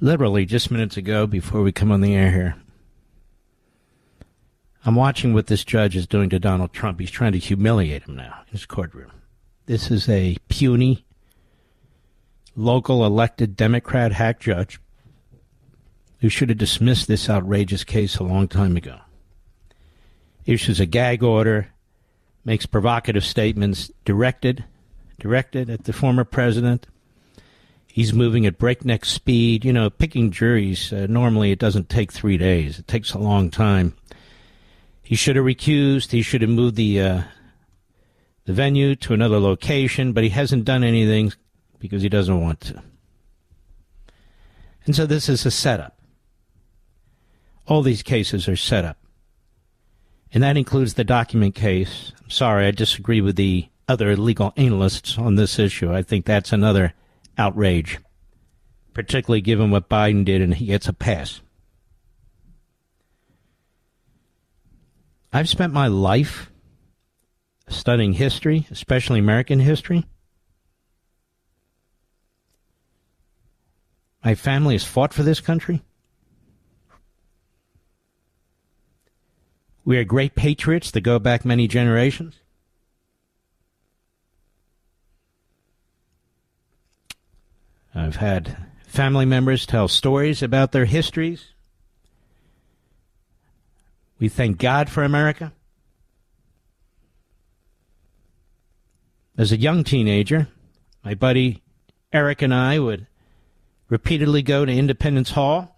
literally just minutes ago before we come on the air here. I'm watching what this judge is doing to Donald Trump. He's trying to humiliate him now in his courtroom. This is a puny, local elected Democrat hack judge who should have dismissed this outrageous case a long time ago. Issues a gag order, makes provocative statements directed at the former president. He's moving at breakneck speed. You know, picking juries, normally it doesn't take 3 days. It takes a long time. He should have recused. He should have moved the venue to another location, but he hasn't done anything because he doesn't want to. And so this is a setup. All these cases are set up. And that includes the document case. I'm sorry, I disagree with the other legal analysts on this issue. I think that's another outrage, particularly given what Biden did, and he gets a pass. I've spent my life studying history, especially American history. My family has fought for this country. We are great patriots that go back many generations. I've had family members tell stories about their histories. We thank God for America. As a young teenager, my buddy Eric and I would repeatedly go to Independence Hall,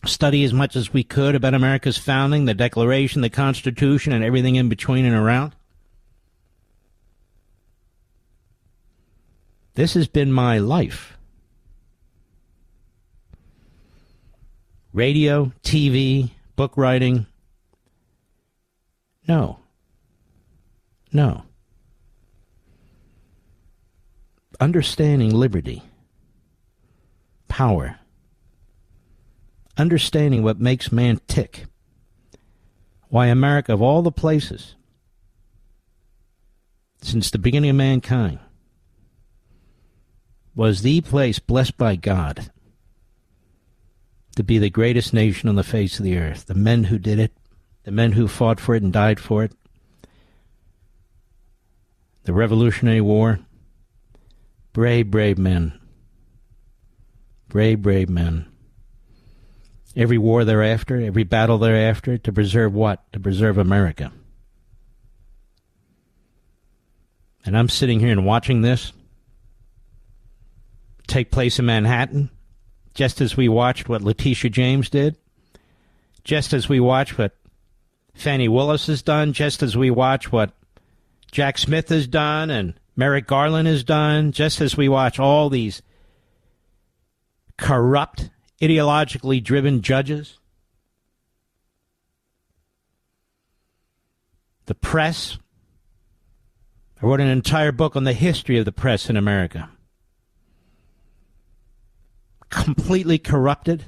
study as much as we could about America's founding, the Declaration, the Constitution, and everything in between and around. This has been my life. Radio, TV, book writing. No. Understanding liberty, power, understanding what makes man tick, why America, of all the places, since the beginning of mankind, was the place blessed by God to be the greatest nation on the face of the earth. The men who did it, the men who fought for it and died for it, the Revolutionary War, brave, brave men. Brave, brave men. Every war thereafter, every battle thereafter, to preserve what? To preserve America. And I'm sitting here and watching this take place in Manhattan, just as we watched what Letitia James did, just as we watched what Fannie Willis has done, just as we watch what Jack Smith has done and Merrick Garland has done, just as we watch all these corrupt, ideologically driven judges. The press. I wrote an entire book on the history of the press in America. Completely corrupted,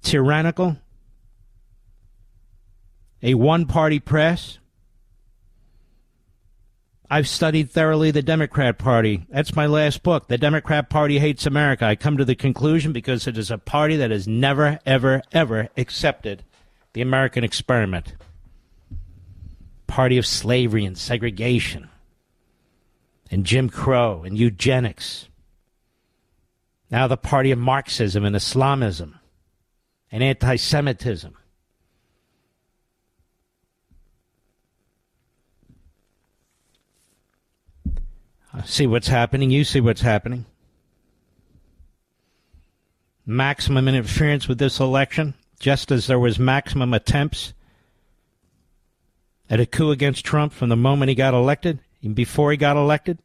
tyrannical, a one-party press. I've studied thoroughly the Democrat Party. That's my last book. The Democrat Party Hates America. I come to the conclusion because it is a party that has never, ever, ever accepted the American experiment. Party of slavery and segregation and Jim Crow and eugenics. Now the party of Marxism and Islamism and anti-Semitism. I see what's happening. You see what's happening. Maximum interference with this election, just as there was maximum attempts at a coup against Trump from the moment he got elected, even before he got elected.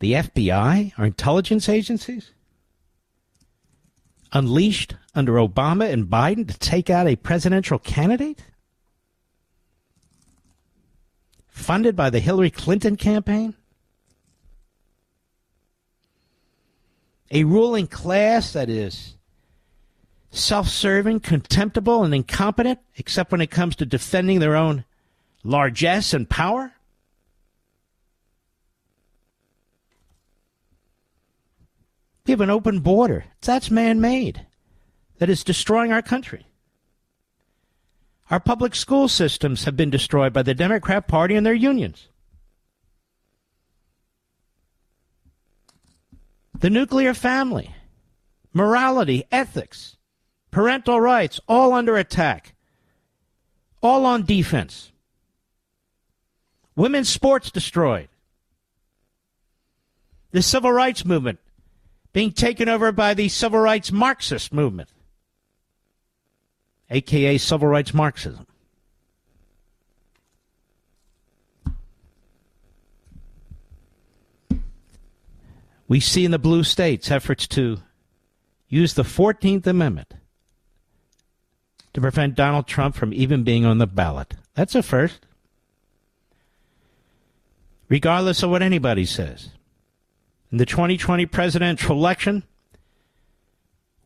The FBI, our intelligence agencies, unleashed under Obama and Biden to take out a presidential candidate? Funded by the Hillary Clinton campaign? A ruling class that is self-serving, contemptible, and incompetent, except when it comes to defending their own largesse and power? We have an open border. That's man-made. That is destroying our country. Our public school systems have been destroyed by the Democrat Party and their unions. The nuclear family, morality, ethics, parental rights, all under attack, all on defense. Women's sports destroyed. The civil rights movement being taken over by the civil rights Marxist movement, a.k.a. civil rights Marxism. We see in the blue states efforts to use the 14th Amendment to prevent Donald Trump from even being on the ballot. That's a first. Regardless of what anybody says. In the 2020 presidential election,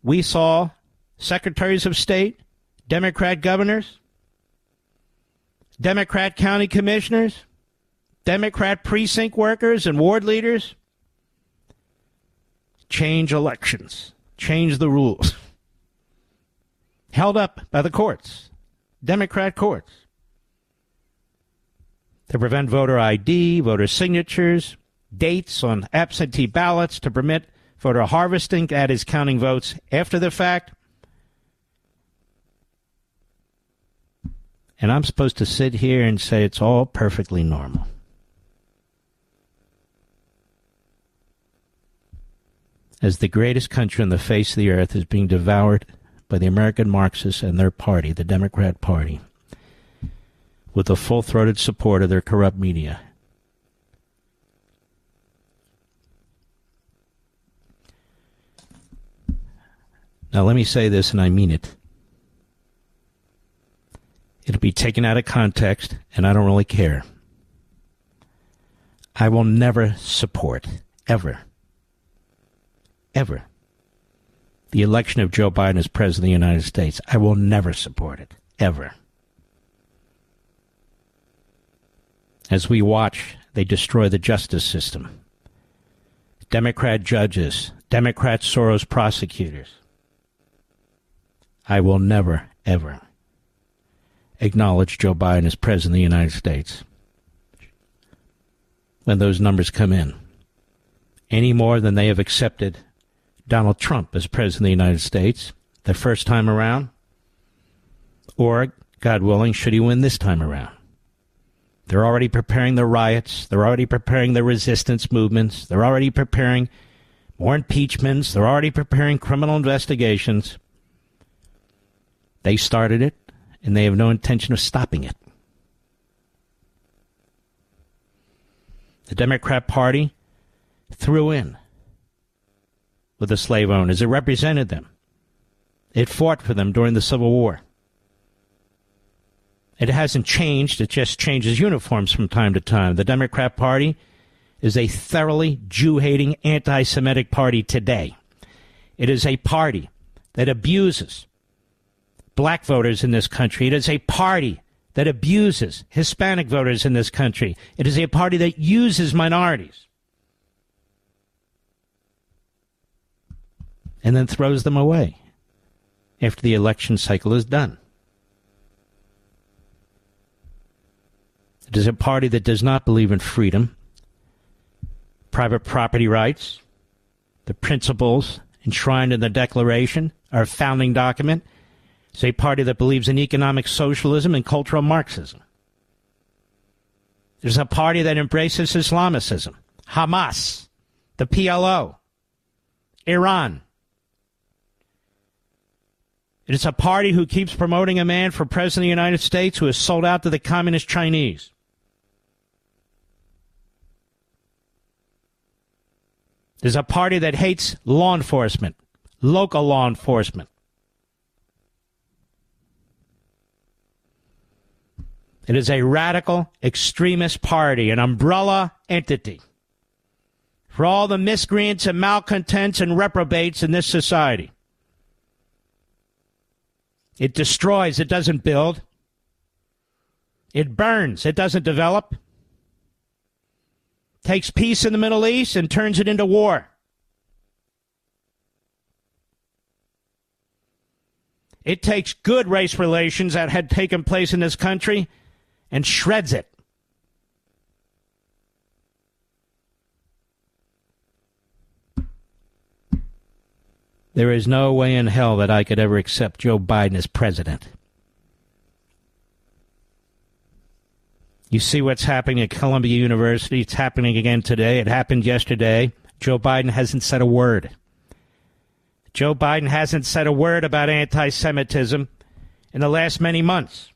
we saw secretaries of state, Democrat governors, Democrat county commissioners, Democrat precinct workers and ward leaders change elections, change the rules. Held up by the courts, Democrat courts, to prevent voter ID, voter signatures, dates on absentee ballots, to permit voter harvesting, that is counting votes after the fact. And I'm supposed to sit here and say it's all perfectly normal. As the greatest country on the face of the earth is being devoured by the American Marxists and their party, the Democrat Party, with the full-throated support of their corrupt media. Now let me say this, and I mean it. It'll be taken out of context, and I don't really care. I will never support, ever, the election of Joe Biden as President of the United States. I will never support it, ever. As we watch, they destroy the justice system. Democrat judges, Democrat Soros prosecutors. I will never, ever acknowledge Joe Biden as President of the United States when those numbers come in, any more than they have accepted Donald Trump as President of the United States the first time around, or, God willing, should he win this time around. They're already preparing the riots. They're already preparing the resistance movements. They're already preparing more impeachments. They're already preparing criminal investigations. They started it, and they have no intention of stopping it. The Democrat Party threw in with the slave owners. It represented them. It fought for them during the Civil War. It hasn't changed. It just changes uniforms from time to time. The Democrat Party is a thoroughly Jew-hating, anti-Semitic party today. It is a party that abuses black voters in this country. It is a party that abuses Hispanic voters in this country. It is a party that uses minorities and then throws them away after the election cycle is done. It is a party that does not believe in freedom, private property rights, the principles enshrined in the Declaration, our founding document. It's a party that believes in economic socialism and cultural Marxism. It is a party that embraces Islamicism, Hamas, the PLO, Iran. It is a party who keeps promoting a man for President of the United States who is sold out to the communist Chinese. It is a party that hates law enforcement, local law enforcement. It is a radical extremist party, an umbrella entity for all the miscreants and malcontents and reprobates in this society. It destroys, it doesn't build. It burns, it doesn't develop. Takes peace in the Middle East and turns it into war. It takes good race relations that had taken place in this country and shreds it. There is no way in hell that I could ever accept Joe Biden as president. You see what's happening at Columbia University. It's happening again today. It happened yesterday. Joe Biden hasn't said a word. Joe Biden hasn't said a word about anti-Semitism in the last many months.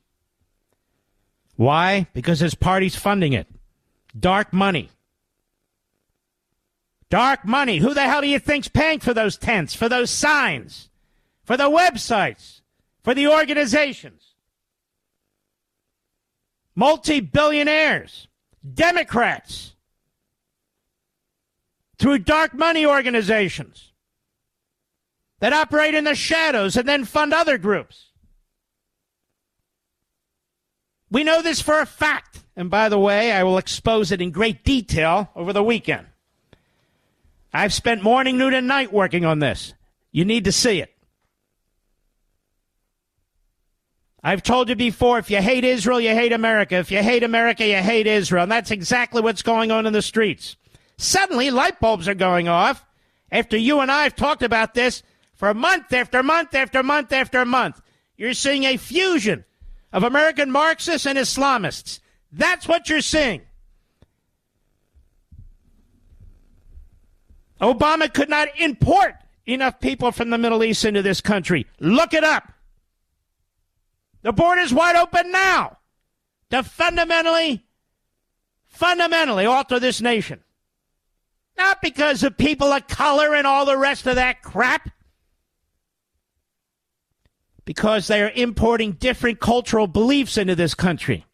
Why? Because his party's funding it. Dark money. Dark money. Who the hell do you think's paying for those tents, for those signs, for the websites, for the organizations? Multi-billionaires, Democrats, through dark money organizations that operate in the shadows and then fund other groups. We know this for a fact. And by the way, I will expose it in great detail over the weekend. I've spent morning, noon, and night working on this. You need to see it. I've told you before, if you hate Israel, you hate America. If you hate America, you hate Israel. And that's exactly what's going on in the streets. Suddenly, light bulbs are going off after you and I have talked about this for month after month after month after month. You're seeing a fusion of American Marxists and Islamists. That's what you're seeing. Obama could not import enough people from the Middle East into this country. Look it up. The border's wide open now to fundamentally alter this nation. Not because of people of color and all the rest of that crap. Because they are importing different cultural beliefs into this country.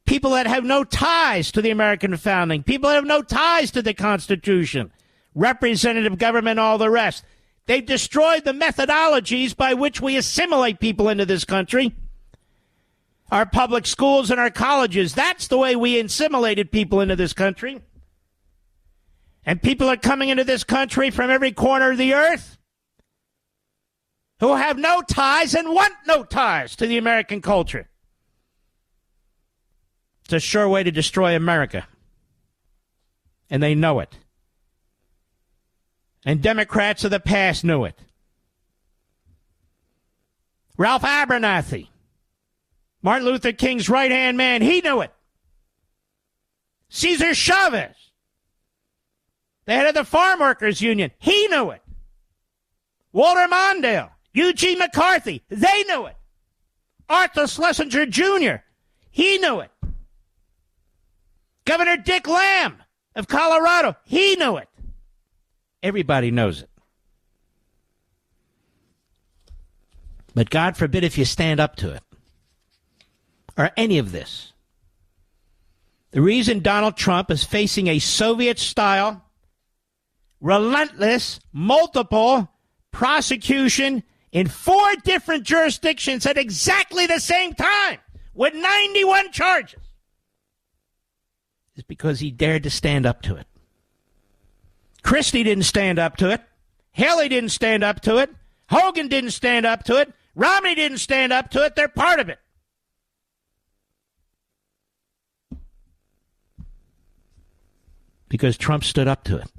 People that have no ties to the American founding. People that have no ties to the Constitution. Representative government, all the rest. They've destroyed the methodologies by which we assimilate people into this country. Our public schools and our colleges, that's the way we assimilated people into this country. And people are coming into this country from every corner of the earth who have no ties and want no ties to the American culture. It's a sure way to destroy America. And they know it. And Democrats of the past knew it. Ralph Abernathy, Martin Luther King's right-hand man, he knew it. Cesar Chavez, the head of the Farm Workers Union, he knew it. Walter Mondale, Eugene McCarthy, they knew it. Arthur Schlesinger Jr., he knew it. Governor Dick Lamb of Colorado, he knew it. Everybody knows it. But God forbid if you stand up to it. Or any of this. The reason Donald Trump is facing a Soviet-style, relentless, multiple prosecution in 4 different jurisdictions at exactly the same time with 91 charges is because he dared to stand up to it. Christie didn't stand up to it. Haley didn't stand up to it. Hogan didn't stand up to it. Romney didn't stand up to it. They're part of it. Because Trump stood up to it.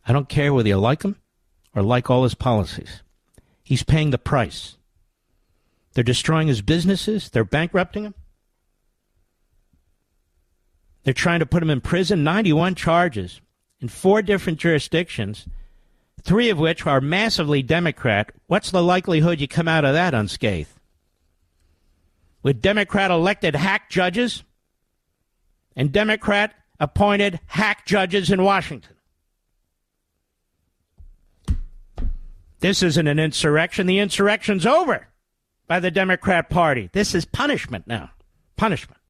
I don't care whether you like him or like all his policies. He's paying the price. They're destroying his businesses. They're bankrupting him. They're trying to put him in prison. 91 charges in 4 different jurisdictions, 3 of which are massively Democrat. What's the likelihood you come out of that unscathed? With Democrat-elected hack judges and Democrat-appointed hack judges in Washington. This isn't an insurrection. The insurrection's over by the Democrat Party. This is punishment now. Punishment.